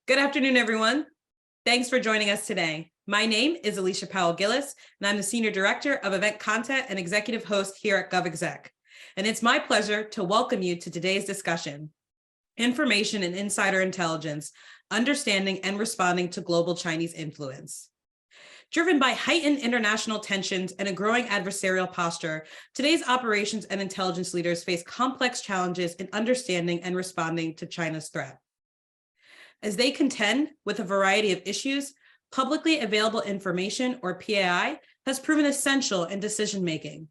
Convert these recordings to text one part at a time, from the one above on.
Good afternoon, everyone. Thanks for joining us today. My name is Alicia Powell-Gillis, and I'm the Senior Director of Event Content and Executive Host here at GovExec. And it's my pleasure to welcome you to today's discussion, Information and Insider Intelligence, Understanding and Responding to Global Chinese Influence. Driven by heightened international tensions and a growing adversarial posture, today's operations and intelligence leaders face complex challenges in understanding and responding to China's threat. As they contend with a variety of issues, publicly available information, or PAI, has proven essential in decision-making.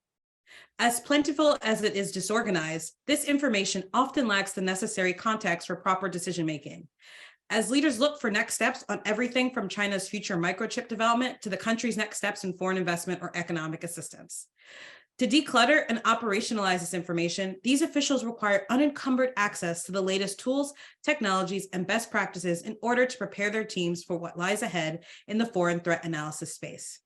As plentiful as it is disorganized, this information often lacks the necessary context for proper decision-making. As leaders look for next steps on everything from China's future microchip development to the country's next steps in foreign investment or economic assistance. To declutter and operationalize this information, these officials require unencumbered access to the latest tools, technologies, and best practices in order to prepare their teams for what lies ahead in the foreign threat analysis space.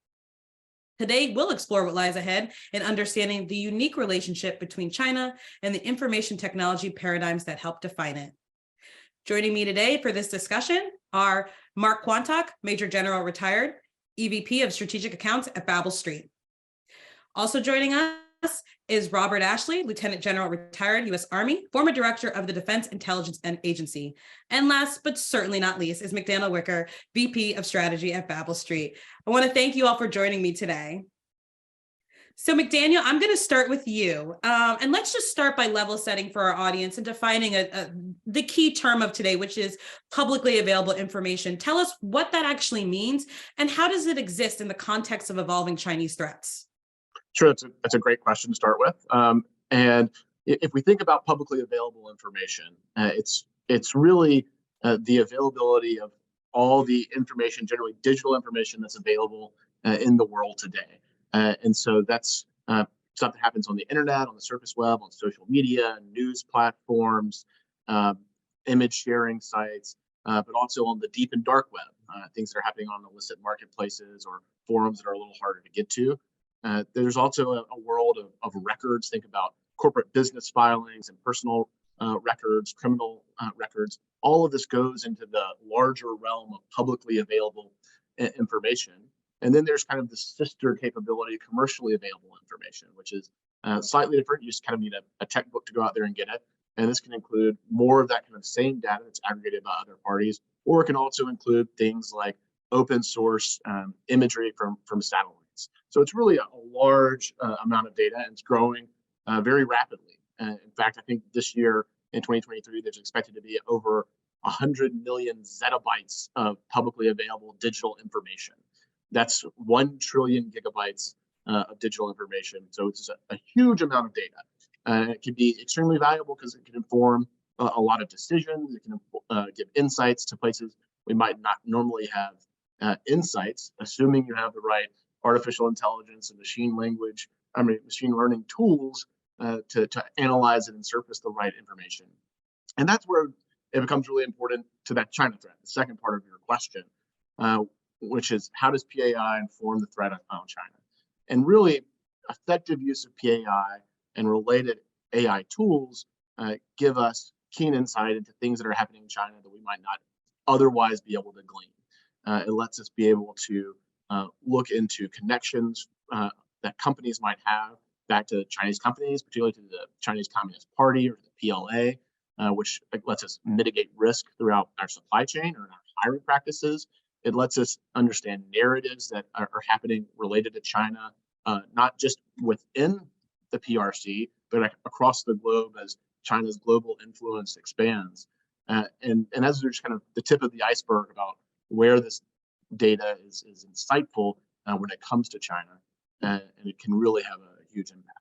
Today, we'll explore what lies ahead in understanding the unique relationship between China and the information technology paradigms that help define it. Joining me today for this discussion are Mark Quantock, Major General retired, EVP of Strategic Accounts at Babel Street. Also joining us is Robert Ashley, Lieutenant General retired U.S. Army, former Director of the Defense Intelligence Agency. And last but certainly not least is McDaniel Wicker, VP of Strategy at Babel Street. I want to thank you all for joining me today. So McDaniel, I'm going to start with you. And let's just start by level setting for our audience and defining the key term of today, which is publicly available information. Tell us what that actually means and how does it exist in the context of evolving Chinese threats? Sure, that's a great question to start with. And if we think about publicly available information, it's really the availability of all the information, generally digital information that's available in the world today. And so that's stuff that happens on the internet, on the surface web, on social media, news platforms, image sharing sites, but also on the deep and dark web, things that are happening on illicit marketplaces or forums that are a little harder to get to. There's also a world of records. Think about corporate business filings and personal records, criminal records. All of this goes into the larger realm of publicly available information. And then there's kind of the sister capability, commercially available information, which is slightly different. You just kind of need a textbook to go out there and get it. And this can include more of that kind of same data that's aggregated by other parties, or it can also include things like open source imagery from satellites. So it's really a large amount of data, and it's growing very rapidly. In fact, I think this year in 2023, there's expected to be over 100 million zettabytes of publicly available digital information. That's 1 trillion gigabytes of digital information. So it's a huge amount of data. It can be extremely valuable because it can inform a lot of decisions. It can give insights to places we might not normally have insights, assuming you have the right artificial intelligence and machine learning tools to analyze it and surface the right information. And that's where it becomes really important to that China threat, the second part of your question, which is how does PAI inform the threat on China? And really, effective use of PAI and related AI tools give us keen insight into things that are happening in China that we might not otherwise be able to glean. It lets us be able to look into connections that companies might have back to Chinese companies, particularly to the Chinese Communist Party or the PLA, which lets us mitigate risk throughout our supply chain or in our hiring practices. It lets us understand narratives that are happening related to China, not just within the PRC, but across the globe as China's global influence expands. And as there's kind of the tip of the iceberg about where this data is insightful when it comes to China, and it can really have a huge impact.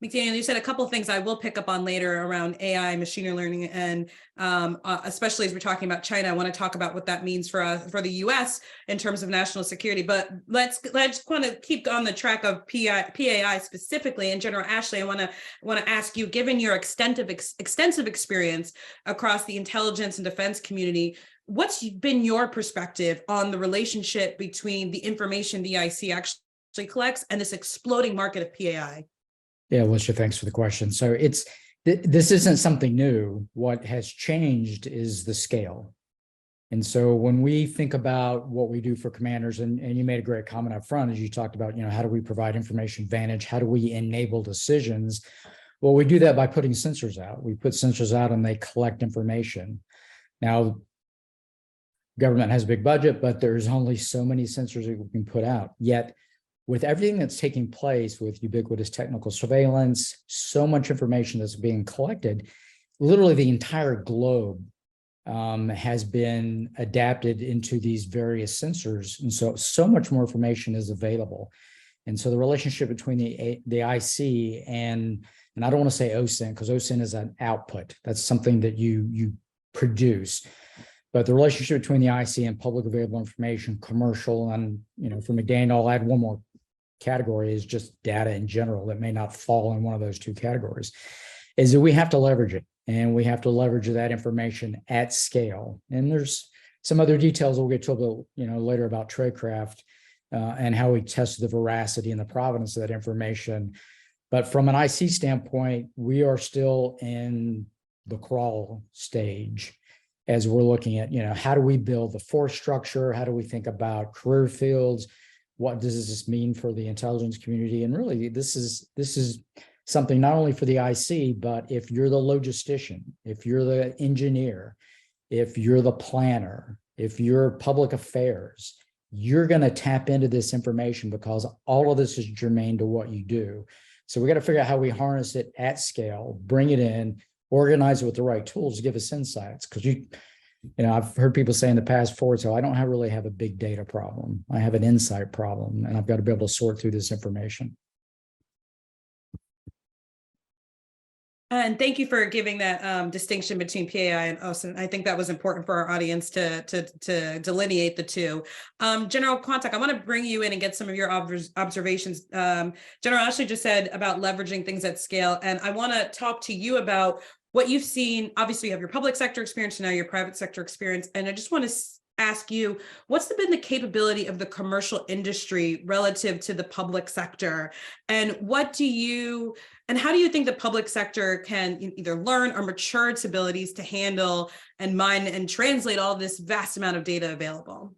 McDaniel, you said a couple of things I will pick up on later around AI, machine learning, and especially as we're talking about China, I want to talk about what that means for the U.S. in terms of national security. But let's want to keep on the track of PAI specifically. And General Ashley, I want to ask you, given your extensive experience across the intelligence and defense community, what's been your perspective on the relationship between the information the IC actually collects and this exploding market of PAI? Yeah, Alicia, thanks for the question. So it's This isn't something new. What has changed is the scale. And so when we think about what we do for commanders, and you made a great comment up front as you talked about, how do we provide information advantage? How do we enable decisions? Well, we do that by putting sensors out. We put sensors out and they collect information. Now, government has a big budget, but there's only so many sensors that we can put out. Yet, with everything that's taking place with ubiquitous technical surveillance, so much information that's being collected, literally the entire globe has been adapted into these various sensors. And so much more information is available. And so the relationship between the IC and I don't want to say OSINT, because OSINT is an output. That's something that you produce. But the relationship between the IC and public available information, commercial, and for McDaniel, I'll add one more category is just data in general that may not fall in one of those two categories, is that we have to leverage it. And we have to leverage that information at scale. And there's some other details we'll get to a bit, later about tradecraft and how we test the veracity and the provenance of that information. But from an IC standpoint, we are still in the crawl stage as we're looking at, how do we build the force structure? How do we think about career fields? What does this mean for the intelligence community? And really, this is something not only for the IC, but if you're the logistician, if you're the engineer, if you're the planner, if you're public affairs, you're going to tap into this information because all of this is germane to what you do. So we got to figure out how we harness it at scale, bring it in, organize it with the right tools to give us insights. Because I've heard people say in the past forward, so I don't really have a big data problem. I have an insight problem, and I've got to be able to sort through this information. And thank you for giving that distinction between PAI and OSINT. I think that was important for our audience to delineate the two. General Quantock, I want to bring you in and get some of your observations. General Ashley just said about leveraging things at scale, and I want to talk to you about what you've seen. Obviously, you have your public sector experience, and now your private sector experience, and I just want to ask you, what's been the capability of the commercial industry relative to the public sector? And how do you think the public sector can either learn or mature its abilities to handle and mine and translate all this vast amount of data available?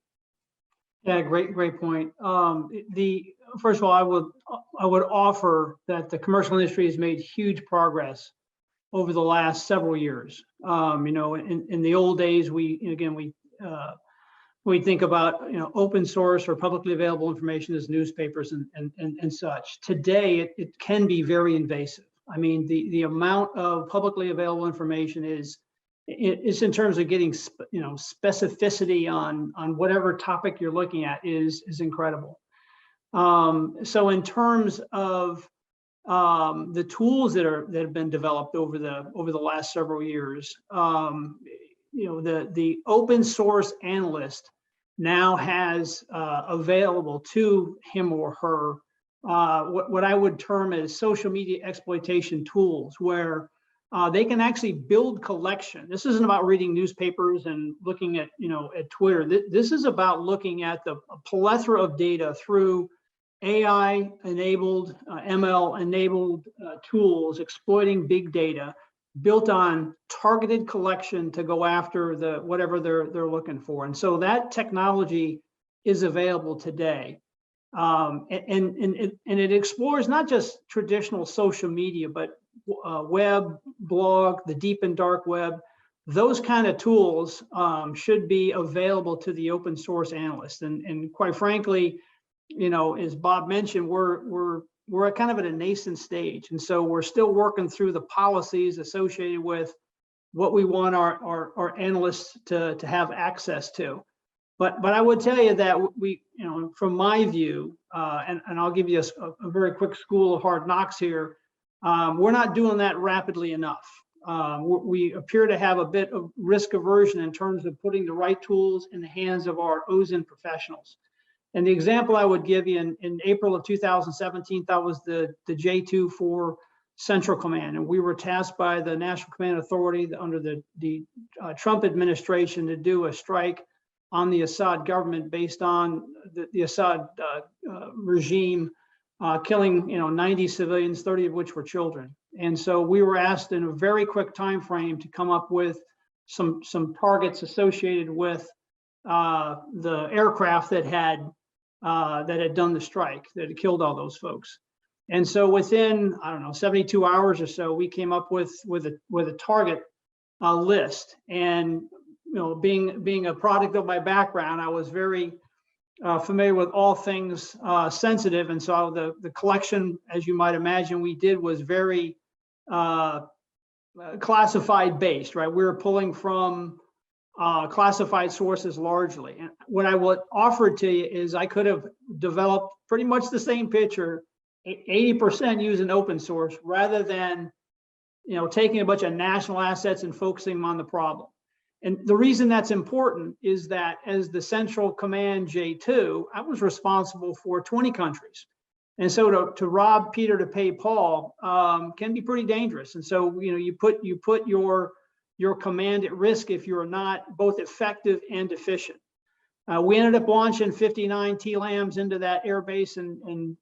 Yeah, great point. First of all, I would offer that the commercial industry has made huge progress over the last several years. In the old days, we think about open source or publicly available information as newspapers and such. Today, it can be very invasive. I mean, the amount of publicly available information is in terms of getting specificity on whatever topic you're looking at is incredible. So in terms of the tools that have been developed over the last several years, the open source analyst now has available to him or her what I would term as social media exploitation tools, where they can actually build collection. This isn't about reading newspapers and looking at at Twitter. This is about looking at the plethora of data through AI-enabled, ML-enabled tools, exploiting big data, built on targeted collection to go after whatever they're looking for. And so that technology is available today. And it explores not just traditional social media, but web, blog, the deep and dark web. Those kind of tools should be available to the open source analyst. And quite frankly, as Bob mentioned, we're at kind of at a nascent stage. And so we're still working through the policies associated with what we want our analysts to have access to. But I would tell you that we, from my view, and I'll give you a very quick school of hard knocks here, we're not doing that rapidly enough. We appear to have a bit of risk aversion in terms of putting the right tools in the hands of our OSINT professionals. And the example I would give you in April of 2017, that was the J2 for Central Command. And we were tasked by the National Command Authority under the Trump administration to do a strike on the Assad government based on the Assad regime killing 90 civilians, 30 of which were children. And so we were asked in a very quick time frame to come up with some targets associated with the aircraft that had done the strike, that had killed all those folks. And so within, I don't know, 72 hours or so, we came up with a target list. And being a product of my background, I was very familiar with all things sensitive. And so the collection, as you might imagine, we did was very classified based, right? We were pulling from classified sources largely. And what I would offer to you is I could have developed pretty much the same picture, 80% using open source rather than taking a bunch of national assets and focusing on the problem. And the reason that's important is that as the Central Command J2, I was responsible for 20 countries. And so to rob Peter to pay Paul can be pretty dangerous. And so, you put your command at risk if you're not both effective and efficient. We ended up launching 59 TLAMs into that air base, and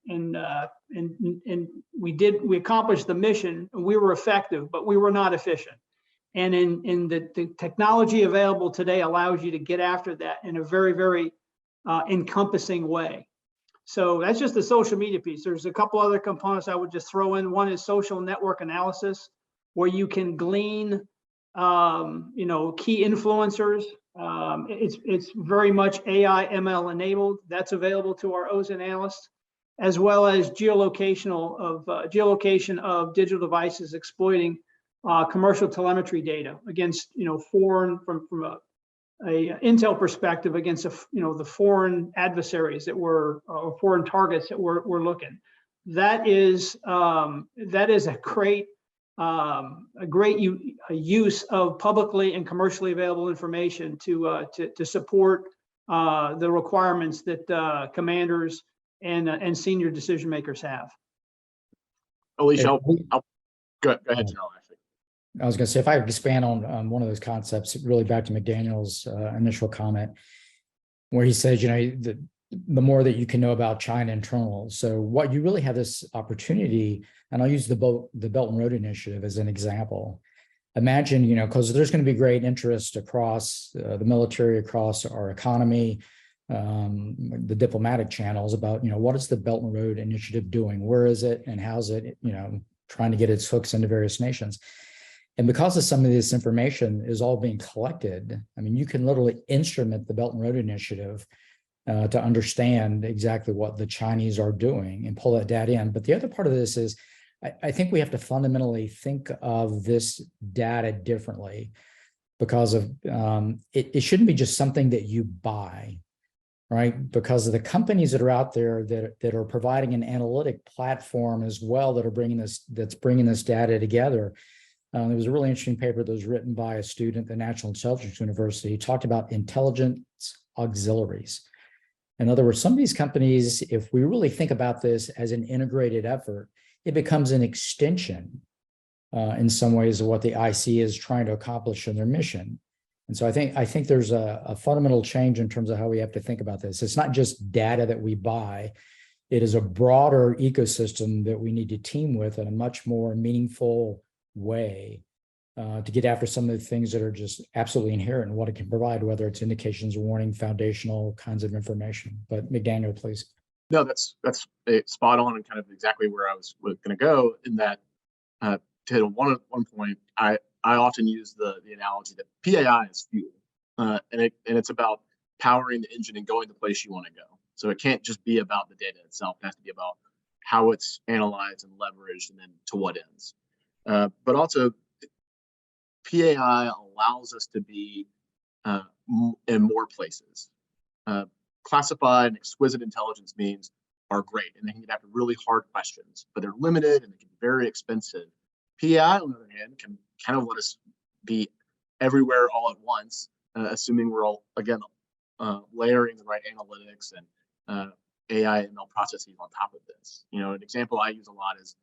we accomplished the mission. We were effective, but we were not efficient. And in the technology available today allows you to get after that in a very, very encompassing way. So that's just the social media piece. There's a couple other components I would just throw in. One is social network analysis, where you can glean key influencers. It's very much AI ML enabled. That's available to our OSINT analysts, as well as geolocation of digital devices exploiting commercial telemetry data against foreign from a intel perspective against the foreign adversaries that were or foreign targets that we're looking. That is a great use of publicly and commercially available information to support the requirements that commanders and senior decision makers have. Alicia, go ahead, General. Actually, I was going to say, if I could expand on one of those concepts, really back to McDaniel's initial comment, where he says, the more that you can know about China internal. So what you really have this opportunity, and I'll use the Belt and Road Initiative as an example. Imagine, because there's going to be great interest across the military, across our economy, the diplomatic channels about, what is the Belt and Road Initiative doing? Where is it? And how's it, trying to get its hooks into various nations? And because of some of this information is all being collected, you can literally instrument the Belt and Road Initiative to understand exactly what the Chinese are doing and pull that data in. But the other part of this is, I think we have to fundamentally think of this data differently, because of it shouldn't be just something that you buy, right? Because of the companies that are out there that are providing an analytic platform as well, that's bringing this data together. There was a really interesting paper that was written by a student at the National Intelligence University. He talked about intelligence auxiliaries. In other words, some of these companies, if we really think about this as an integrated effort, it becomes an extension in some ways of what the IC is trying to accomplish in their mission. And so I think there's a fundamental change in terms of how we have to think about this. It's not just data that we buy. It is a broader ecosystem that we need to team with in a much more meaningful way to get after some of the things that are just absolutely inherent in what it can provide, whether it's indications, warning, foundational kinds of information. But McDaniel, please. No, that's spot on and kind of exactly where I was going to go. In that, to one point, I often use the analogy that PAI is fuel, and it's about powering the engine and going the place you want to go. So it can't just be about the data itself; it has to be about how it's analyzed and leveraged, and then to what ends. But also, PAI allows us to be in more places. Classified and exquisite intelligence means are great, and they can get after really hard questions, but they're limited and they can be very expensive. PAI, on the other hand, can kind of let us be everywhere all at once, assuming we're all, again, layering the right analytics and AI ML processes on top of this. An example I use a lot is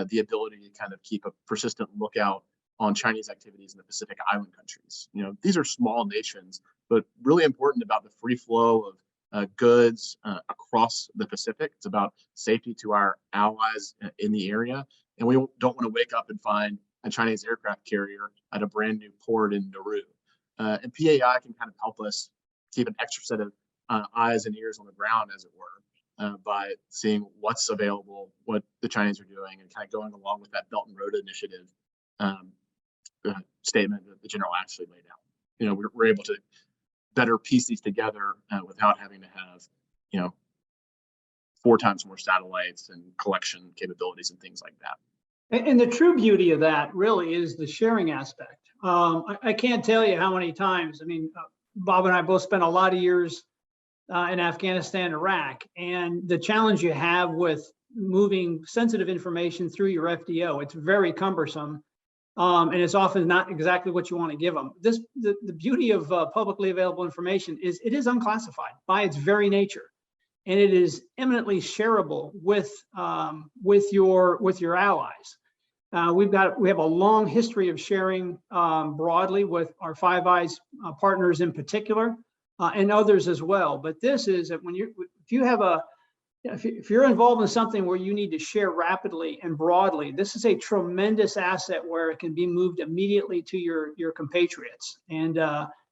the ability to kind of keep a persistent lookout on Chinese activities in the Pacific Island countries. These are small nations, but really important about the free flow goods across the Pacific. It's about safety to our allies in the area. And we don't want to wake up and find a Chinese aircraft carrier at a brand new port in Nauru. And PAI can kind of help us keep an extra set of eyes and ears on the ground, as it were, by seeing what's available, what the Chinese are doing, and kind of going along with that Belt and Road Initiative statement that the general actually laid out. You know, we're able to better piece these together without having to have, 4 times more satellites and collection capabilities and things like that. And the true beauty of that really is the sharing aspect. I can't tell you how many times, Bob and I both spent a lot of years in Afghanistan, Iraq, and the challenge you have with moving sensitive information through your FDO, it's very cumbersome. And it's often not exactly what you want to give them. The beauty of publicly available information is it is unclassified by its very nature, and it is eminently shareable with your allies. We have a long history of sharing broadly with our Five Eyes partners in particular, and others as well. But this is that if you're involved in something where you need to share rapidly and broadly, this is a tremendous asset where it can be moved immediately to your compatriots, and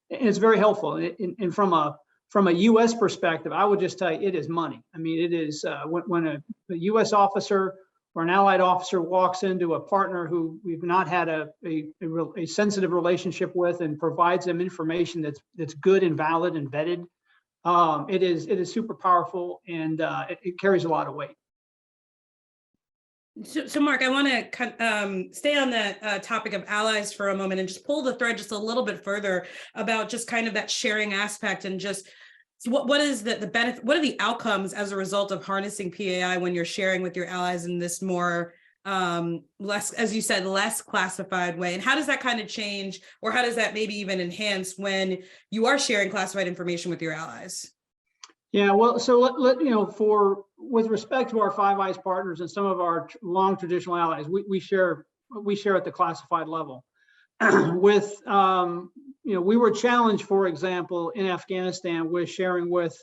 it's very helpful. And from a U.S. perspective, I would just tell you, it is money. It is when a U.S. officer or an allied officer walks into a partner who we've not had a sensitive relationship with and provides them information that's good and valid and vetted. It is super powerful, and it carries a lot of weight. So Mark, I want to stay on that topic of allies for a moment and just pull the thread just a little bit further about just kind of that sharing aspect, and just what is the benefit, what are the outcomes as a result of harnessing PAI when you're sharing with your allies in this more less, as you said, less classified way? And how does that kind of change, or how does that maybe even enhance when you are sharing classified information with your allies? Yeah, well, so with respect to our Five Eyes partners and some of our long traditional allies, we share at the classified level. With we were challenged, for example, in Afghanistan with sharing with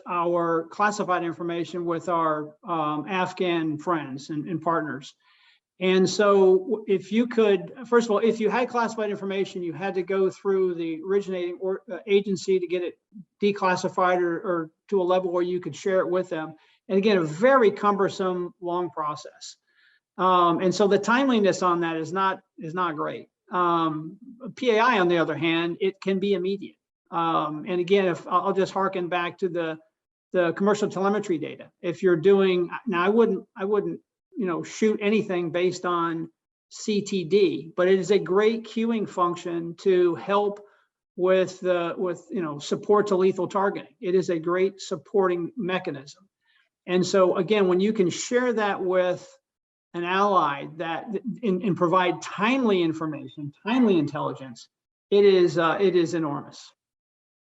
our classified information with our Afghan friends and partners. And so if you could, first of all, if you had classified information, you had to go through the originating agency to get it declassified or to a level where you could share it with them. And again, a very cumbersome, long process. And so the timeliness on that is not great. PAI, on the other hand, it can be immediate. And again, if I'll just harken back to the commercial telemetry data. If you're doing, now I wouldn't shoot anything based on CTD, but it is a great queuing function to help with support to lethal targeting. It is a great supporting mechanism. And so again, when you can share that with an ally and provide timely information, timely intelligence, it is enormous.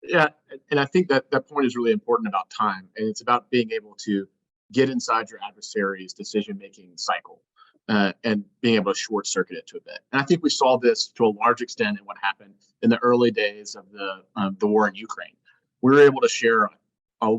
Yeah, and I think that point is really important about time, and it's about being able to get inside your adversary's decision-making cycle and being able to short circuit it to a bit. And I think we saw this to a large extent in what happened in the early days of the war in Ukraine. We were able to share a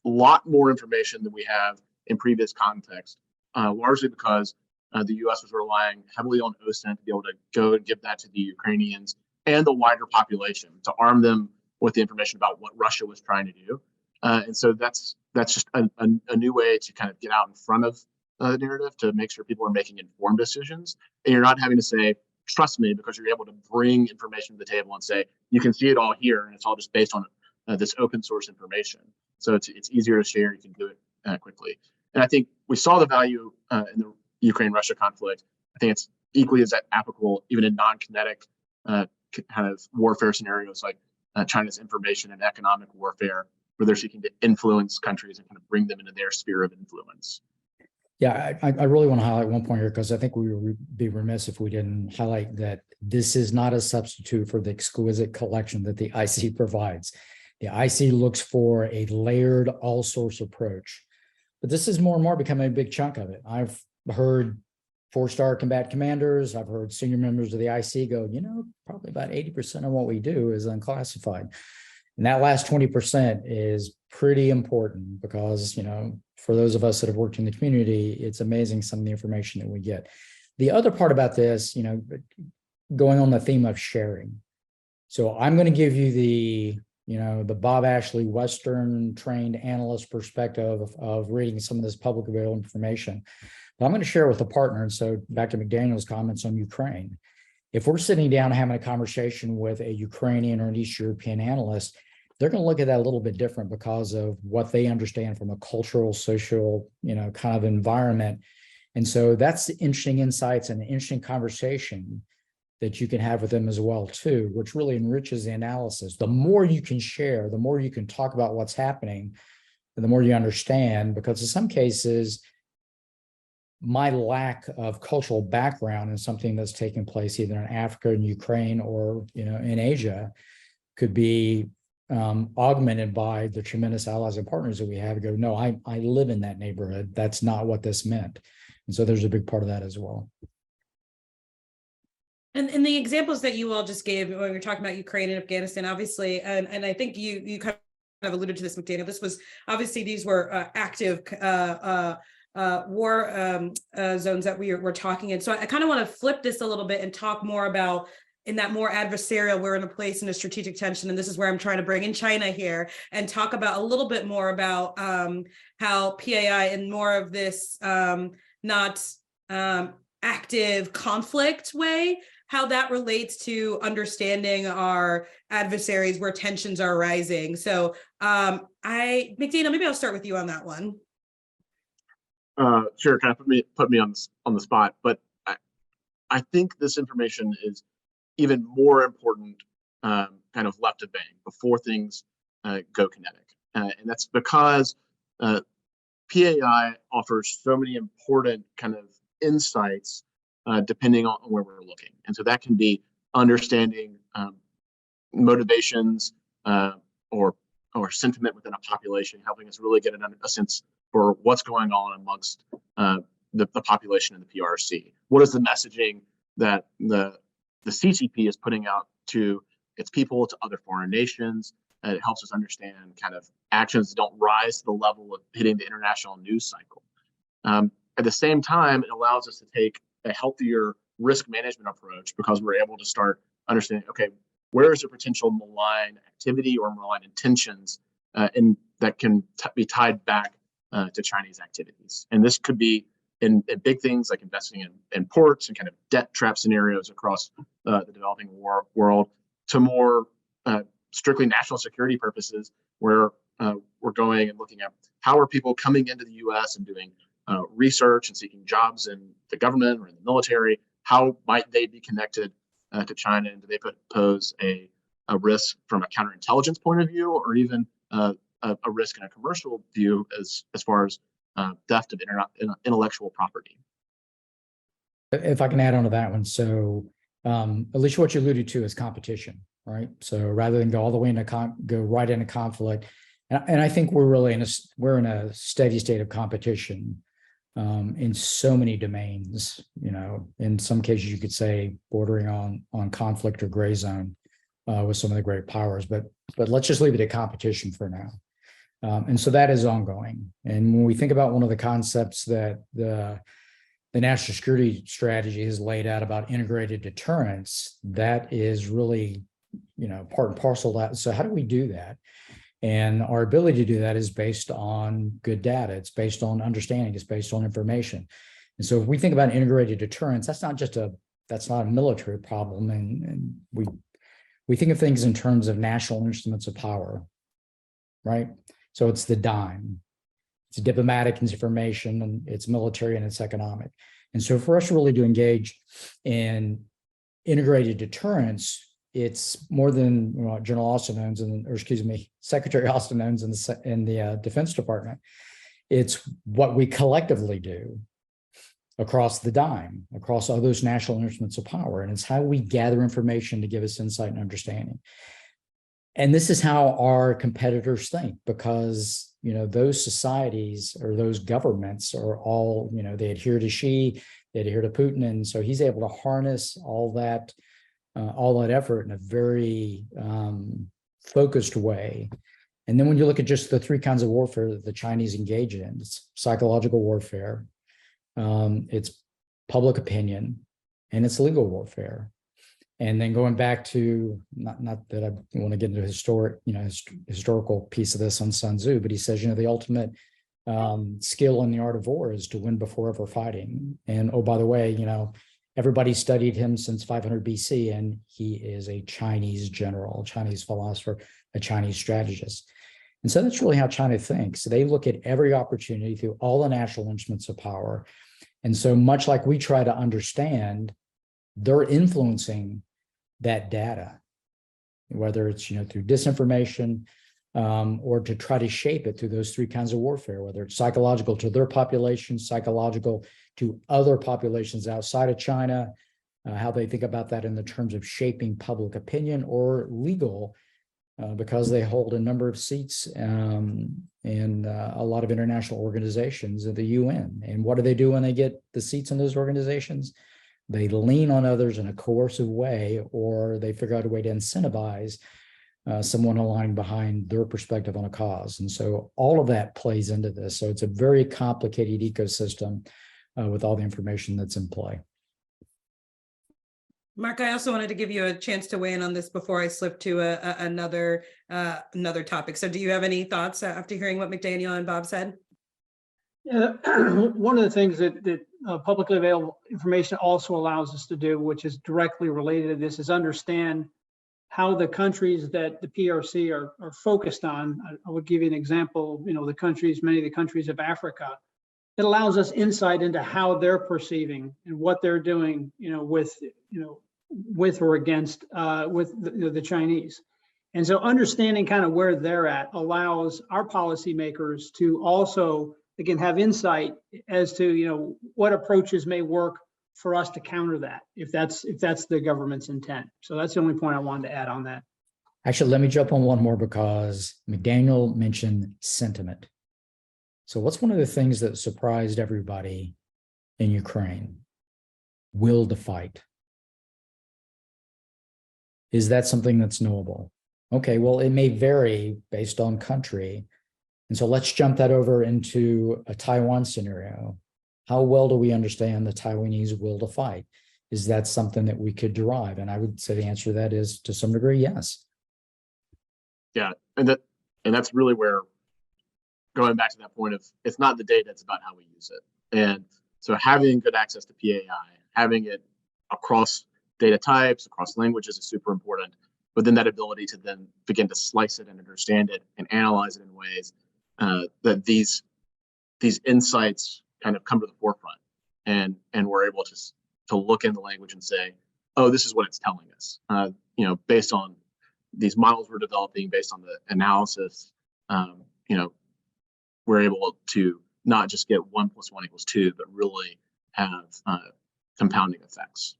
lot more information than we have in previous contexts, largely because the U.S. was relying heavily on OSINT to be able to go and give that to the Ukrainians and the wider population to arm them with the information about what Russia was trying to do. And so that's just a new way to kind of get out in front of the narrative to make sure people are making informed decisions. And you're not having to say, trust me, because you're able to bring information to the table and say, you can see it all here, and it's all just based on this open source information. So it's easier to share. You can do it quickly. And I think we saw the value in the Ukraine-Russia conflict. I think it's equally as applicable even in non-kinetic kind of warfare scenarios like China's information and economic warfare, where they're seeking to influence countries and kind of bring them into their sphere of influence. Yeah, I really want to highlight one point here, because I think we would be remiss if we didn't highlight that this is not a substitute for the exquisite collection that the IC provides. The IC looks for a layered all-source approach, but this is more and more becoming a big chunk of it. I've heard 4-star combat commanders, I've heard senior members of the IC go, probably about 80% of what we do is unclassified. And that last 20% is pretty important because, for those of us that have worked in the community, it's amazing some of the information that we get. The other part about this, going on the theme of sharing. So I'm going to give you the Bob Ashley Western trained analyst perspective of reading some of this public available information. But I'm going to share with a partner. And so back to McDaniel's comments on Ukraine. If we're sitting down having a conversation with a Ukrainian or an East European analyst, they're going to look at that a little bit different because of what they understand from a cultural, social, kind of environment. And so that's interesting insights and interesting conversation that you can have with them as well too, which really enriches the analysis. The more you can share, the more you can talk about what's happening, and the more you understand, because in some cases, my lack of cultural background in something that's taking place either in Africa and Ukraine or in Asia could be augmented by the tremendous allies and partners that we have. Go, no, I live in that neighborhood. That's not what this meant. And so there's a big part of that as well. And the examples that you all just gave when we were talking about Ukraine and Afghanistan, obviously, and I think you kind of alluded to this, McDaniel. This was obviously these were active war zones that we're talking in. So I kind of want to flip this a little bit and talk more about in that more adversarial, we're in a place in a strategic tension. And this is where I'm trying to bring in China here and talk about a little bit more about how PAI and more of this not active conflict way, how that relates to understanding our adversaries where tensions are rising. So McDaniel, maybe I'll start with you on that one. Sure, kind of put me on the spot, but I think this information is even more important kind of left of bang before things go kinetic. And that's because PAI offers so many important kind of insights depending on where we're looking. And so that can be understanding motivations or sentiment within a population, helping us really get a sense for what's going on amongst the population in the PRC. What is the messaging that the CCP is putting out to its people, to other foreign nations? It helps us understand kind of actions that don't rise to the level of hitting the international news cycle. At the same time, it allows us to take a healthier risk management approach because we're able to start understanding, okay, where is there potential malign activity or malign intentions that can be tied back to Chinese activities. And this could be in big things like investing in ports and kind of debt trap scenarios across the developing world to more strictly national security purposes where we're going and looking at how are people coming into the U.S. and doing research and seeking jobs in the government or in the military. How might they be connected to China, and do they pose a risk from a counterintelligence point of view, or even a risk in a commercial view as far as theft of intellectual property? If I can add on to that one, so Alicia, what you alluded to is competition, right? So rather than go all the way go right into conflict, and I think we're really in a steady state of competition in so many domains. In some cases you could say bordering on conflict or gray zone with some of the great powers, but let's just leave it at competition for now. And so that is ongoing. And when we think about one of the concepts that the national security strategy has laid out about integrated deterrence, that is really, part and parcel of that. So how do we do that? And our ability to do that is based on good data. It's based on understanding. It's based on information. And so if we think about integrated deterrence, that's not a military problem. And we think of things in terms of national instruments of power, right? So it's the dime. It's diplomatic, it's information, and it's military, and it's economic. And so for us really to engage in integrated deterrence, it's more than General Austin owns, Secretary Austin owns in the Defense Department. It's what we collectively do across the dime, across all those national instruments of power. And it's how we gather information to give us insight and understanding. And this is how our competitors think, because those societies or those governments are all, they adhere to Xi, they adhere to Putin. And so he's able to harness all that effort in a very focused way. And then when you look at just the three kinds of warfare that the Chinese engage in, it's psychological warfare, it's public opinion, and it's legal warfare. And then going back to, not that I want to get into historical piece of this on Sun Tzu, but he says, the ultimate skill in the art of war is to win before ever fighting. And oh, by the way, everybody studied him since 500 BC, and he is a Chinese general, a Chinese philosopher, a Chinese strategist. And so that's really how China thinks. They look at every opportunity through all the national instruments of power. And so much like we try to understand, they're influencing that data, whether it's through disinformation or to try to shape it through those three kinds of warfare, whether it's psychological to their population, psychological to other populations outside of China, how they think about that in the terms of shaping public opinion, or legal because they hold a number of seats in a lot of international organizations at the UN. And what do they do when they get the seats in those organizations? They lean on others in a coercive way, or they figure out a way to incentivize someone aligned behind their perspective on a cause. And so all of that plays into this. So it's a very complicated ecosystem with all the information that's in play. Mark, I also wanted to give you a chance to weigh in on this before I slip to another topic. So do you have any thoughts after hearing what McDaniel and Bob said? Yeah, one of the things that publicly available information also allows us to do, which is directly related to this, is understand how the countries that the PRC are focused on. I would give you an example, many of the countries of Africa. It allows us insight into how they're perceiving and what they're doing, with or against the Chinese. And so understanding kind of where they're at allows our policymakers to also, again, have insight as to what approaches may work for us to counter that, if that's the government's intent. So that's the only point I wanted to add on that. Actually, let me jump on one more, because McDaniel mentioned sentiment. So what's one of the things that surprised everybody in Ukraine? Will to fight. Is that something that's knowable? Okay, well, it may vary based on country. And so let's jump that over into a Taiwan scenario. How well do we understand the Taiwanese will to fight? Is that something that we could derive? And I would say the answer to that is, to some degree, yes. Yeah, and that's really where, going back to that point of, it's not the data, it's about how we use it. And so having good access to PAI, having it across data types, across languages is super important. But then that ability to then begin to slice it and understand it and analyze it in ways that these insights kind of come to the forefront, and we're able to look in the language and say, oh, this is what it's telling us. Based on these models we're developing, based on the analysis, we're able to not just get 1 + 1 = 2, but really have compounding effects.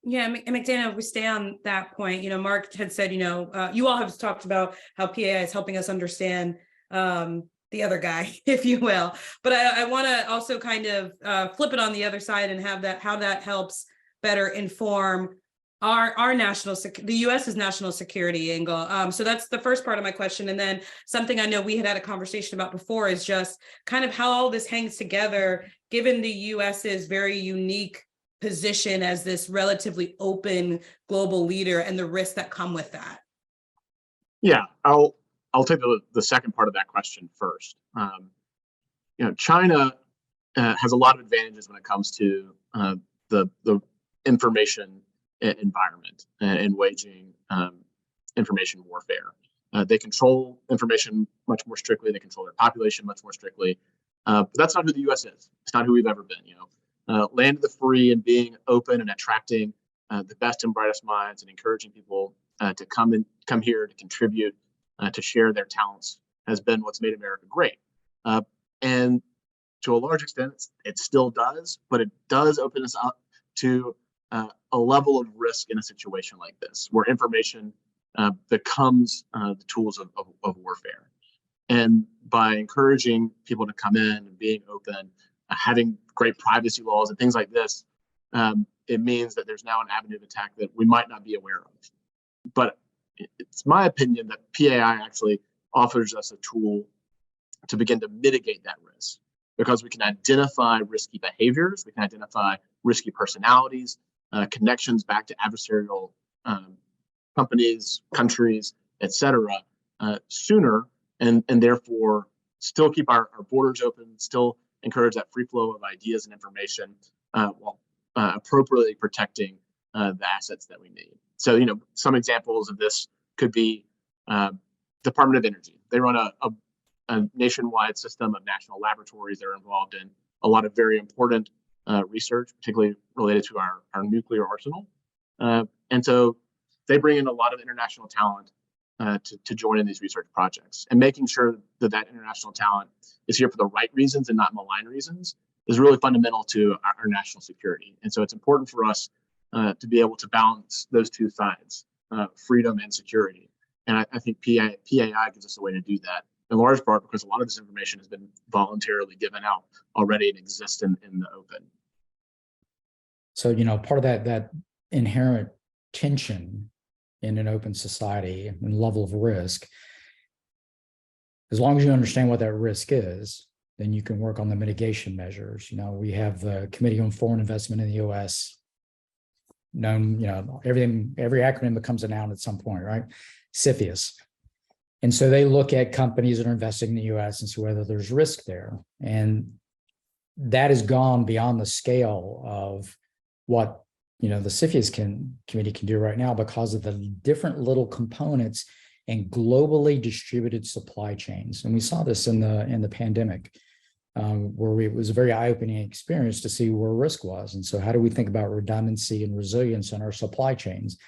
Yeah, and McDaniel, if we stay on that point, Mark had said, you all have talked about how PAI is helping us understand the other guy, if you will. But I want to also kind of flip it on the other side and have how that helps better inform our the US's national security angle. So that's the first part of my question. And then something I know we had a conversation about before is just kind of how all this hangs together, given the US's very unique position as this relatively open global leader and the risks that come with that. Yeah, I'll take the second part of that question first. China has a lot of advantages when it comes to the information environment and waging information warfare. They control information much more strictly. They control their population much more strictly. But that's not who the U.S. is. It's not who we've ever been. Land of the free and being open and attracting the best and brightest minds and encouraging people to come here to contribute, to share their talents has been what's made America great. And to a large extent, it still does, but it does open us up to a level of risk in a situation like this, where information becomes the tools of warfare. And by encouraging people to come in and being open, having great privacy laws and things like this, it means that there's now an avenue of attack that we might not be aware of. But it's my opinion that PAI actually offers us a tool to begin to mitigate that risk, because we can identify risky behaviors, we can identify risky personalities, connections back to adversarial companies, countries, etc., sooner, and therefore still keep our borders open, still encourage that free flow of ideas and information, while appropriately protecting the assets that we need. So, some examples of this could be Department of Energy. They run a nationwide system of national laboratories that are involved in a lot of very important research, particularly related to our nuclear arsenal. And so they bring in a lot of international talent to join in these research projects, and making sure that international talent is here for the right reasons and not malign reasons is really fundamental to our national security. And so it's important for us to be able to balance those two sides, freedom and security. And I think PAI gives us a way to do that, in large part because a lot of this information has been voluntarily given out already and exists in the open. So, part of that inherent tension in an open society and level of risk, as long as you understand what that risk is, then you can work on the mitigation measures. We have the Committee on Foreign Investment in the U.S. known, every acronym becomes a noun at some point, right? CFIUS. And so they look at companies that are investing in the U.S. and see whether there's risk there. And that has gone beyond the scale of what, the CFIUS committee can do right now, because of the different little components and globally distributed supply chains. And we saw this in the pandemic, where it was a very eye-opening experience to see where risk was. And so how do we think about redundancy and resilience in our supply chains?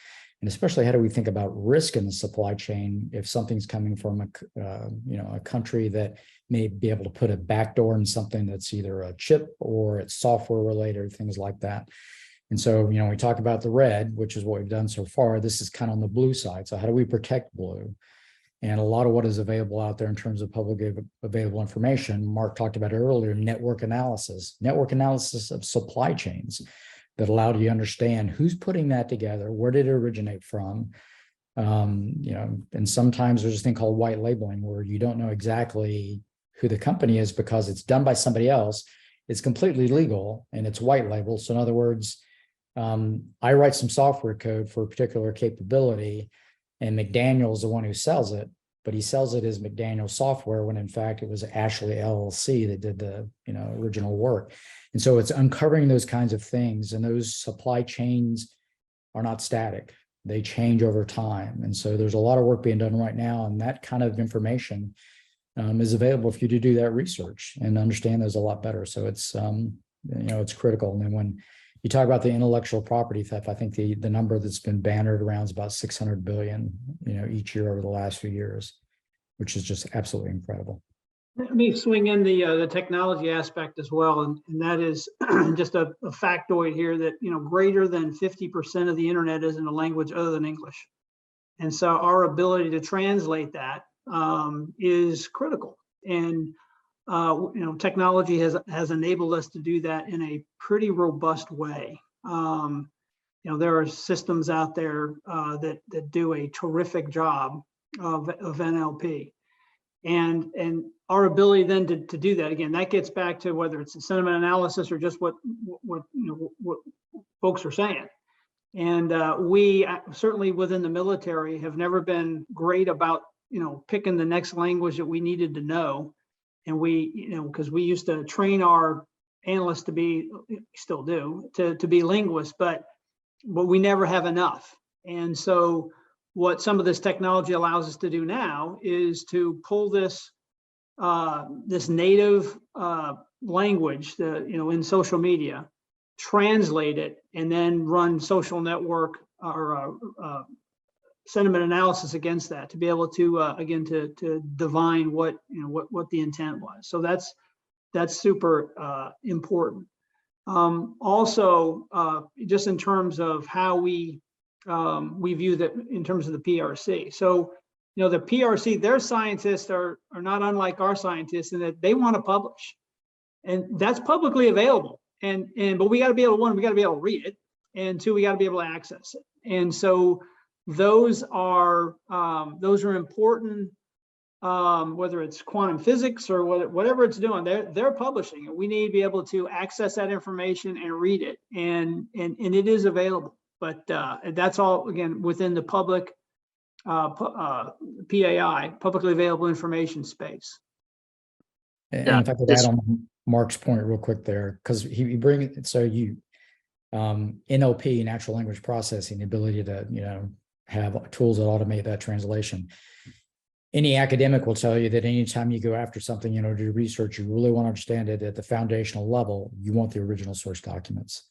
And especially, how do we think about risk in the supply chain if something's coming from a country that may be able to put a backdoor in something that's either a chip or it's software related, things like that. And so, we talk about the red, which is what we've done so far. This is kind of on the blue side. So how do we protect blue? And a lot of what is available out there in terms of publicly available information, Mark talked about earlier, network analysis of supply chains that allowed you to understand who's putting that together, where did it originate from, and sometimes there's a thing called white labeling, where you don't know exactly who the company is because it's done by somebody else. It's completely legal and it's white labeled. So in other words, I write some software code for a particular capability, and McDaniel's the one who sells it, but he sells it as McDaniel software when in fact it was Ashley LLC that did the original work. And so it's uncovering those kinds of things, and those supply chains are not static. They change over time. And so there's a lot of work being done right now, and that kind of information is available for you to do that research and understand those a lot better. So it's it's critical. And then when you talk about the intellectual property theft, I think the number that's been bannered around is about 600 billion, each year over the last few years, which is just absolutely incredible. Let me swing in the technology aspect as well, and that is just a factoid here that greater than 50% of the internet is in a language other than English, and so our ability to translate that is critical. And technology has enabled us to do that in a pretty robust way. There are systems out there that do a terrific job of NLP, and our ability then to do that, again, that gets back to whether it's a sentiment analysis or just what folks are saying. And we certainly within the military have never been great about picking the next language that we needed to know. And we, because we used to train our analysts to be, still do, to be linguists, but we never have enough. And so what some of this technology allows us to do now is to pull this this native language, in social media, translate it, and then run social network or sentiment analysis against that to be able to again to divine what the intent was. So that's super important. Also, just in terms of how we view that in terms of the PRC. So the PRC, their scientists are not unlike our scientists in that they want to publish, and that's publicly available. But we got to be able to, one, we got to be able to read it, and two, we got to be able to access it. And so those are important. Whether it's quantum physics or whatever it's doing, they're publishing it. We need to be able to access that information and read it, and it is available. But that's all, again, within the public PAI, publicly available information space. And Yeah, if I could add on Mark's point real quick there, because he bring it, so you NLP, natural language processing, the ability to have tools that automate that translation. Any academic will tell you that anytime you go after something in order to do research, you really want to understand it at the foundational level, you want the original source documents.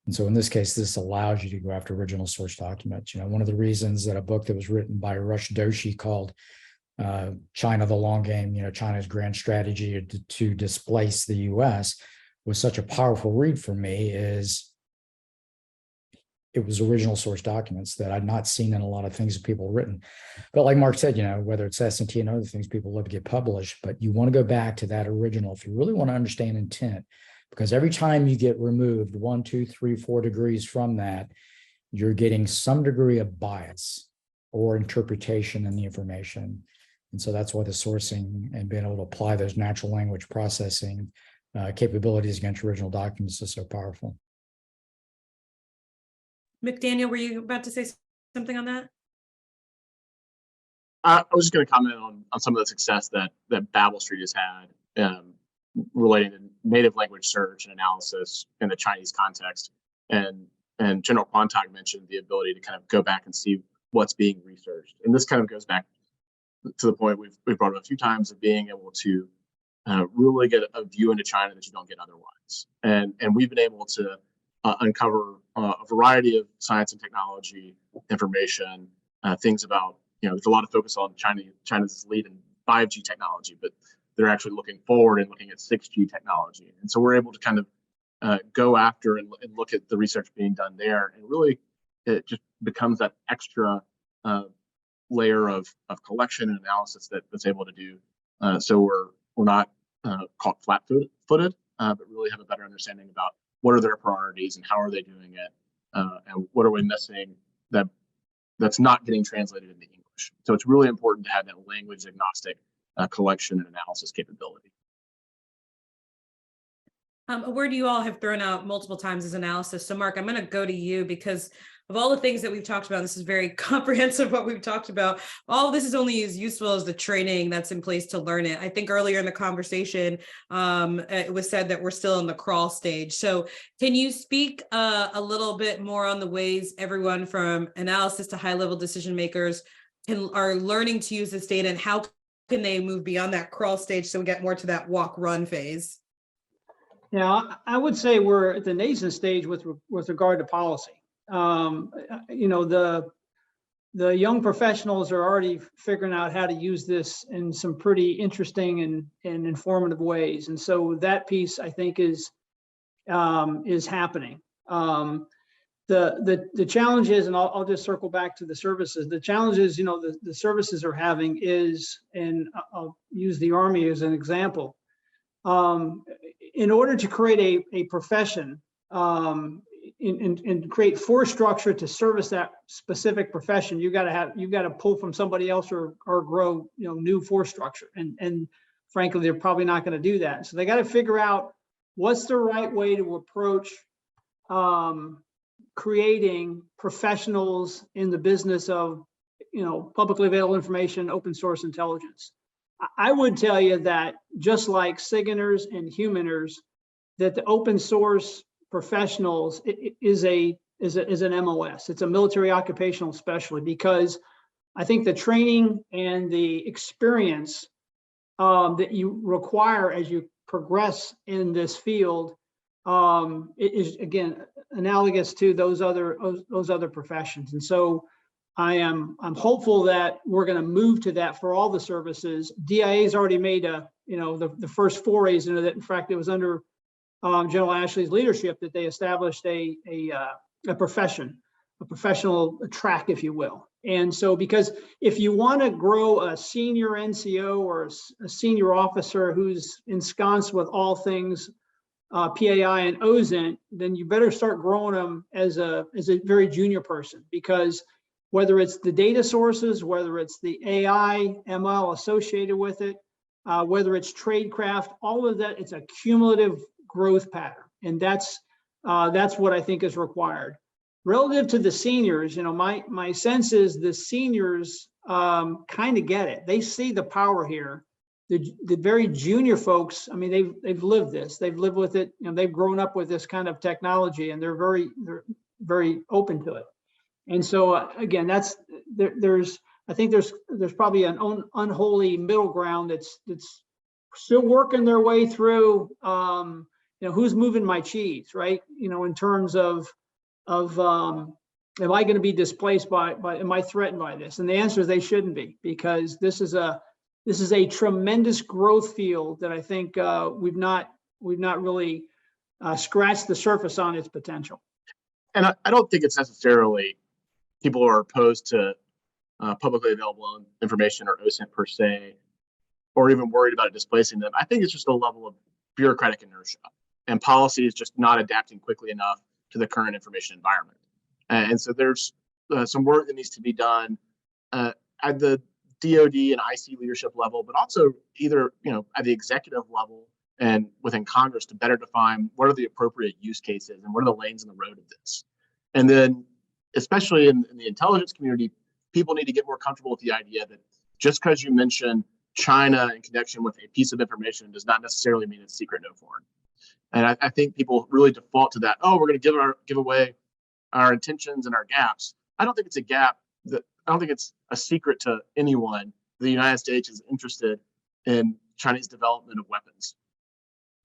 And so in this case, this allows you to go after original source documents. One of the reasons that a book that was written by Rush Doshi called China, the Long Game, China's grand strategy to displace the US was such a powerful read for me is it was original source documents that I'd not seen in a lot of things that people have written. But like Mark said, whether it's S&T and other things, people love to get published, but you want to go back to that original if you really want to understand intent, because every time you get removed 1, 2, 3, 4 degrees from that, you're getting some degree of bias or interpretation in the information. And so that's why the sourcing and being able to apply those natural language processing capabilities against original documents is so powerful. McDaniel, were you about to say something on that? I was just going to comment on some of the success that Babel Street has had relating to native language search and analysis in the Chinese context. And General Quantag mentioned the ability to kind of go back and see what's being researched. And this kind of goes back to the point we've brought up a few times of being able to really get a view into China that you don't get otherwise. And we've been able to uncover a variety of science and technology information, things about, there's a lot of focus on China's lead in 5G technology, but they're actually looking forward and looking at 6G technology. And so we're able to kind of go after and look at the research being done there. And really, it just becomes that extra layer of collection and analysis that's able to do. So we're not caught flat-footed, but really have a better understanding about what are their priorities and how are they doing it, and what are we missing that's not getting translated into English. So it's really important to have that language agnostic collection and analysis capability. A word you all have thrown out multiple times is analysis. So Mark, I'm going to go to you because of all the things that we've talked about. This is very comprehensive what we've talked about. All of this is only as useful as the training that's in place to learn it. I think earlier in the conversation, it was said that we're still in the crawl stage. So can you speak a little bit more on the ways everyone from analysis to high-level decision makers are learning to use this data, and how can they move beyond that crawl stage so we get more to that walk-run phase? Yeah, I would say we're at the nascent stage with regard to policy. The young professionals are already figuring out how to use this in some pretty interesting and informative ways, and so that piece I think is happening. The challenges, and I'll just circle back to the services. The challenges, the services are having is, and I'll use the Army as an example. In order to create a profession and create force structure to service that specific profession, you've got to pull from somebody else or grow new force structure. And frankly, they're probably not going to do that. So they got to figure out what's the right way to approach creating professionals in the business of publicly available information, open source intelligence. I would tell you that just like SIGINTers and humaners, that the open source professionals is an MOS. It's a military occupational specialty, because I think the training and the experience that you require as you progress in this field is, again, analogous to those other professions. And so I'm hopeful that we're going to move to that for all the services. DIA's already made the first forays into that. In fact, it was under General Ashley's leadership that they established a professional track, if you will. And so, because if you want to grow a senior NCO or a senior officer who's ensconced with all things PAI and OSINT, then you better start growing them as a very junior person, because whether it's the data sources, whether it's the AI, ML associated with it, whether it's tradecraft, all of that, it's a cumulative growth pattern. And that's what I think is required. Relative to the seniors, my sense is the seniors kind of get it. They see the power here. The very junior folks, I mean, they've lived this. They've lived with it. They've grown up with this kind of technology, and they're very open to it. And so again, I think there's probably an unholy middle ground that's still working their way through. Who's moving my cheese, right? In terms of am I going to be displaced by am I threatened by this? And the answer is they shouldn't be, because this is a tremendous growth field that I think we've not really scratched the surface on its potential. And I don't think it's necessarily people who are opposed to publicly available information or OSINT per se, or even worried about it displacing them. I think it's just a level of bureaucratic inertia, and policy is just not adapting quickly enough to the current information environment. And so there's some work that needs to be done at the DoD and IC leadership level, but also either at the executive level and within Congress to better define what are the appropriate use cases and what are the lanes in the road of this. And then, especially in the intelligence community, people need to get more comfortable with the idea that just because you mention China in connection with a piece of information does not necessarily mean it's secret, no foreign. And I think people really default to that. Oh, we're going to give away our intentions and our gaps. I don't think it's a gap. I don't think it's a secret to anyone. The United States is interested in Chinese development of weapons.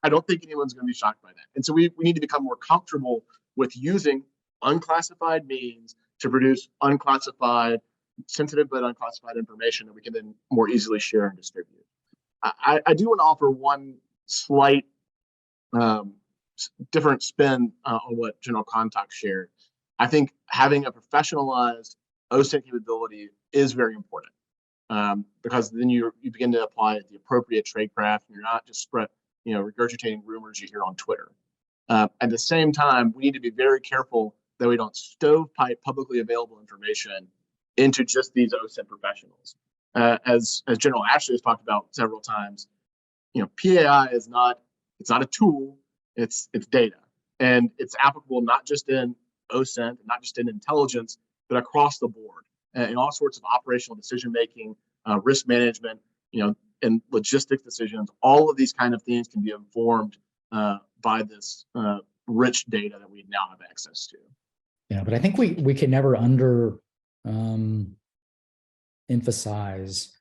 I don't think anyone's going to be shocked by that. And so we need to become more comfortable with using unclassified means to produce unclassified, sensitive but unclassified information that we can then more easily share and distribute. I do want to offer one slight different spin on what General Contact shared. I think having a professionalized OSINT capability is very important because then you begin to apply the appropriate tradecraft, and you're not just regurgitating rumors you hear on Twitter. At the same time, we need to be very careful that we don't stovepipe publicly available information into just these OSINT professionals. As General Ashley has talked about several times, PAI is not a tool, it's data. And it's applicable not just in OSINT, not just in intelligence, but across the board in all sorts of operational decision-making, risk management, and logistics decisions. All of these kind of things can be informed by this rich data that we now have access to. Yeah, but I think we can never emphasize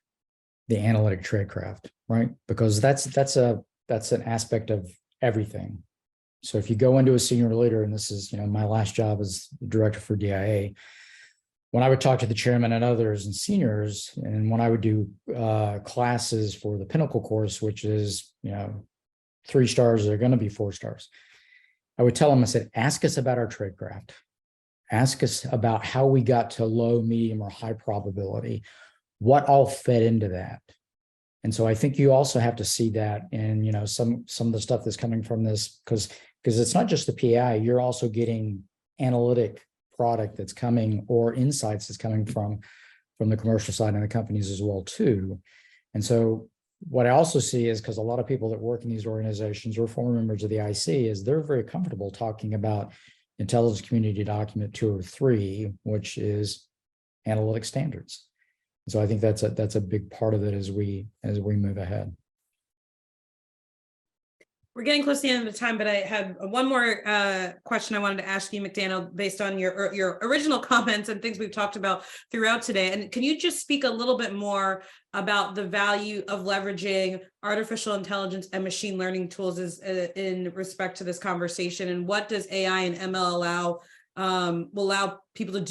the analytic tradecraft, right? Because that's an aspect of everything. So if you go into a senior leader, and this is my last job as the director for DIA, when I would talk to the chairman and others and seniors, and when I would do classes for the Pinnacle course, which is 3 stars, they're going to be 4 stars. I would tell them, I said, ask us about our tradecraft. Ask us about how we got to low, medium, or high probability. What all fed into that? And so I think you also have to see that in some of the stuff that's coming from this, because it's not just the PI. You're also getting analytic product that's coming, or insights that's coming from the commercial side and the companies as well too. And so what I also see is, because a lot of people that work in these organizations or former members of the IC, is they're very comfortable talking about Intelligence Community Document 203, which is analytic standards. So I think that's a big part of it as we move ahead. We're getting close to the end of the time, but I had one more question I wanted to ask you, McDaniel, based on your original comments and things we've talked about throughout today. And can you just speak a little bit more about the value of leveraging artificial intelligence and machine learning tools in respect to this conversation? And what does AI and ML allow people to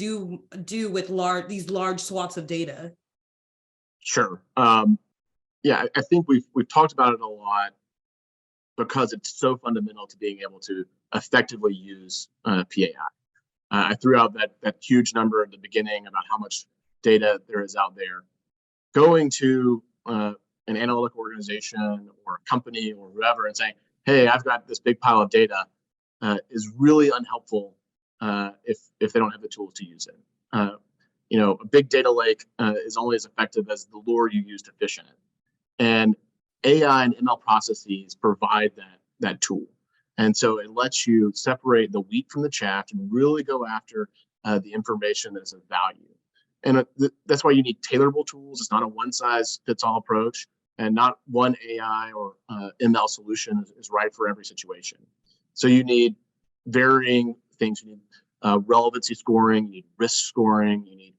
do with these large swaths of data? Sure. Yeah, I think we've talked about it a lot, because it's so fundamental to being able to effectively use PAI. I threw out that huge number at the beginning about how much data there is out there. Going to an analytic organization or a company or whatever and saying, hey, I've got this big pile of data, is really unhelpful if they don't have the tools to use it. a big data lake is only as effective as the lure you use to fish in it. And AI and ML processes provide that tool. And so it lets you separate the wheat from the chaff and really go after the information that is of value. And that's why you need tailorable tools. It's not a one-size-fits-all approach, and not one AI or ML solution is right for every situation. So you need varying things. You need relevancy scoring, you need risk scoring, you need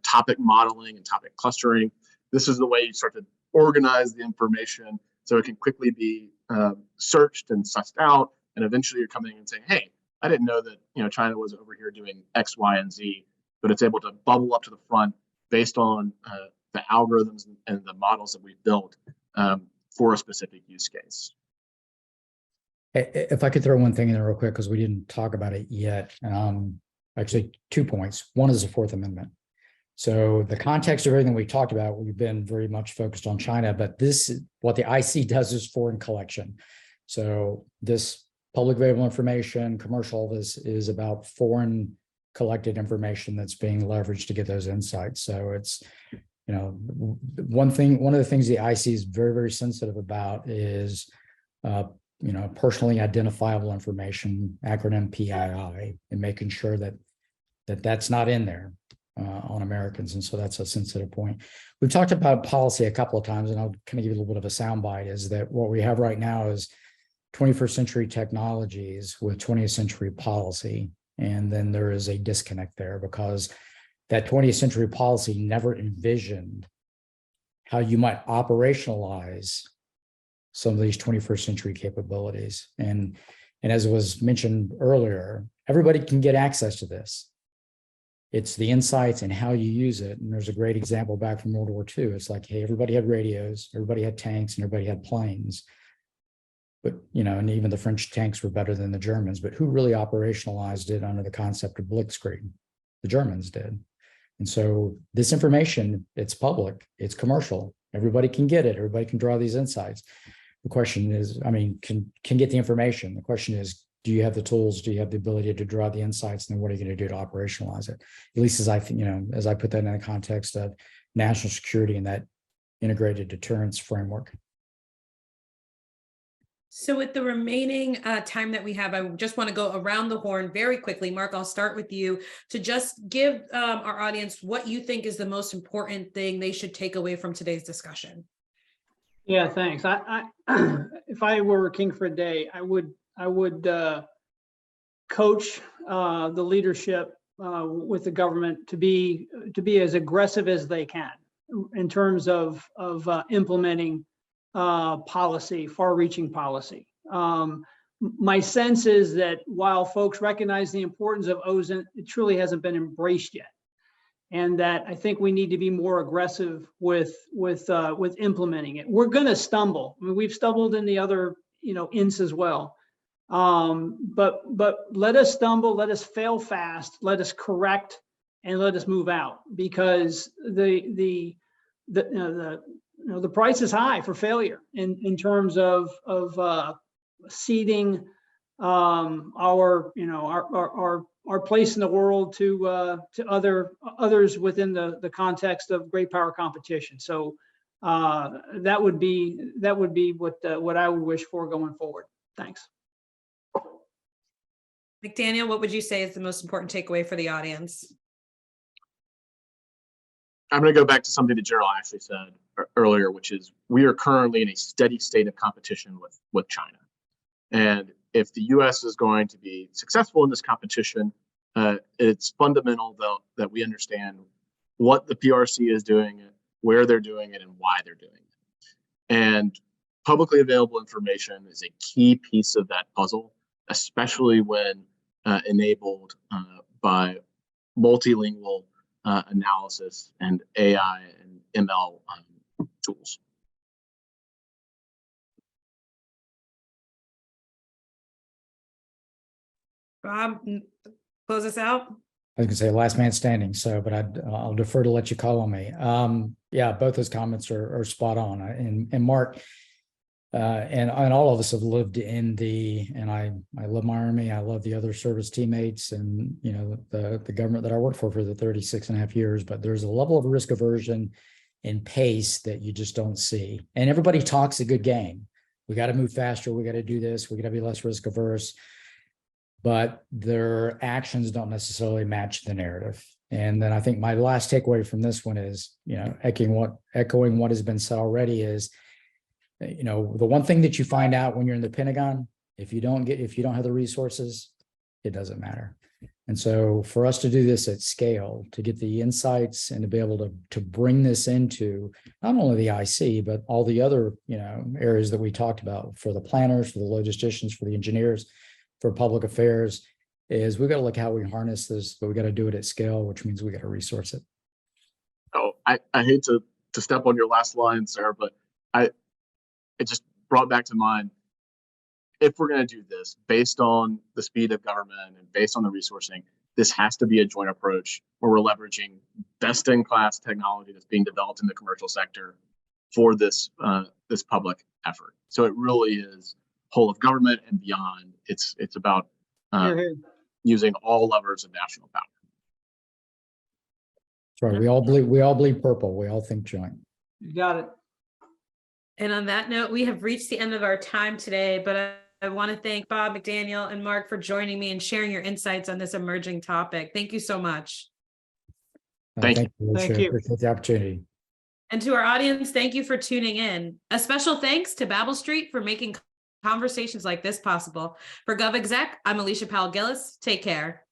topic modeling and topic clustering. This is the way you start to organize the information so it can quickly be searched and sussed out, and eventually you're coming in and saying, hey, I didn't know that China was over here doing X, Y, and Z, but it's able to bubble up to the front based on the algorithms and the models that we've built for a specific use case. If I could throw one thing in there real quick, because we didn't talk about it yet. Actually, 2 points. One is the Fourth Amendment. So the context of everything we talked about, we've been very much focused on China, but what the IC does is foreign collection. So this public available information, commercial, this is about foreign collected information that's being leveraged to get those insights. So it's, one of the things the IC is very, very sensitive about is, personally identifiable information, acronym PII, and making sure that that's not in there on Americans. And so that's a sensitive point. We've talked about policy a couple of times, and I'll kind of give you a little bit of a soundbite, is that what we have right now is 21st century technologies with 20th century policy. And then there is a disconnect there because that 20th century policy never envisioned how you might operationalize some of these 21st century capabilities. And as was mentioned earlier, everybody can get access to this. It's the insights and how you use it. And there's a great example back from World War II. It's like, hey, everybody had radios, everybody had tanks, and everybody had planes. But, and even the French tanks were better than the Germans. But who really operationalized it under the concept of blitzkrieg? The Germans did. And so this information, it's public, it's commercial. Everybody can get it. Everybody can draw these insights. The question is, can get the information. The question is, do you have the tools? Do you have the ability to draw the insights? And then what are you going to do to operationalize it? At least as I think, as I put that in the context of national security and that integrated deterrence framework. So with the remaining time that we have, I just want to go around the horn very quickly. Mark, I'll start with you to just give our audience what you think is the most important thing they should take away from today's discussion. Yeah, thanks. I if I were king for a day, I would coach the leadership with the government to be as aggressive as they can in terms of implementing policy, far-reaching policy. My sense is that while folks recognize the importance of OSINT, it truly hasn't been embraced yet, and that I think we need to be more aggressive with implementing it. We're going to stumble. We've stumbled in the other INTs as well, but let us stumble, let us fail fast, let us correct, and let us move out, because the price is high for failure in terms of ceding our place in the world to others within the context of great power competition. So that would be what I would wish for going forward. Thanks. McDaniel, what would you say is the most important takeaway for the audience? I'm going to go back to something that Gerald actually said earlier, which is we are currently in a steady state of competition with China. And if the U.S. is going to be successful in this competition, it's fundamental, though, that we understand what the PRC is doing, where they're doing it, and why they're doing it. And publicly available information is a key piece of that puzzle, especially when enabled by multilingual analysis and AI and ML tools. Bob, close us out. I was going to say last man standing, but I'll defer to let you call on me. Yeah, both those comments are spot on. And Mark, And all of us have lived in and I love my Army. I love the other service teammates and, you know, the government that I worked for the 36 and a half years, but there's a level of risk aversion and pace that you just don't see. And everybody talks a good game. We got to move faster. We got to do this. We got to be less risk averse, but their actions don't necessarily match the narrative. And then I think my last takeaway from this one is, you know, echoing what has been said already is, you know, the one thing that you find out when you're in the Pentagon, if you don't have the resources, it doesn't matter. And so for us to do this at scale, to get the insights and to be able to bring this into not only the IC, but all the other, you know, areas that we talked about for the planners, for the logisticians, for the engineers, for public affairs, is we've got to look how we harness this, but we got to do it at scale, which means we got to resource it. Oh, I hate to step on your last line, Sarah, but it just brought back to mind, if we're going to do this based on the speed of government and based on the resourcing, this has to be a joint approach where we're leveraging best in class technology that's being developed in the commercial sector for this public effort. So it really is whole of government and beyond. It's about using all levers of national power. That's right. We all bleed purple. We all think joint. You got it. And on that note, we have reached the end of our time today, but I want to thank Bob McDaniel and Mark for joining me and sharing your insights on this emerging topic. Thank you so much. Thank you. Thank you. Appreciate the opportunity. And to our audience, thank you for tuning in. A special thanks to Babel Street for making conversations like this possible. For GovExec, I'm Alicia Powell Gillis. Take care.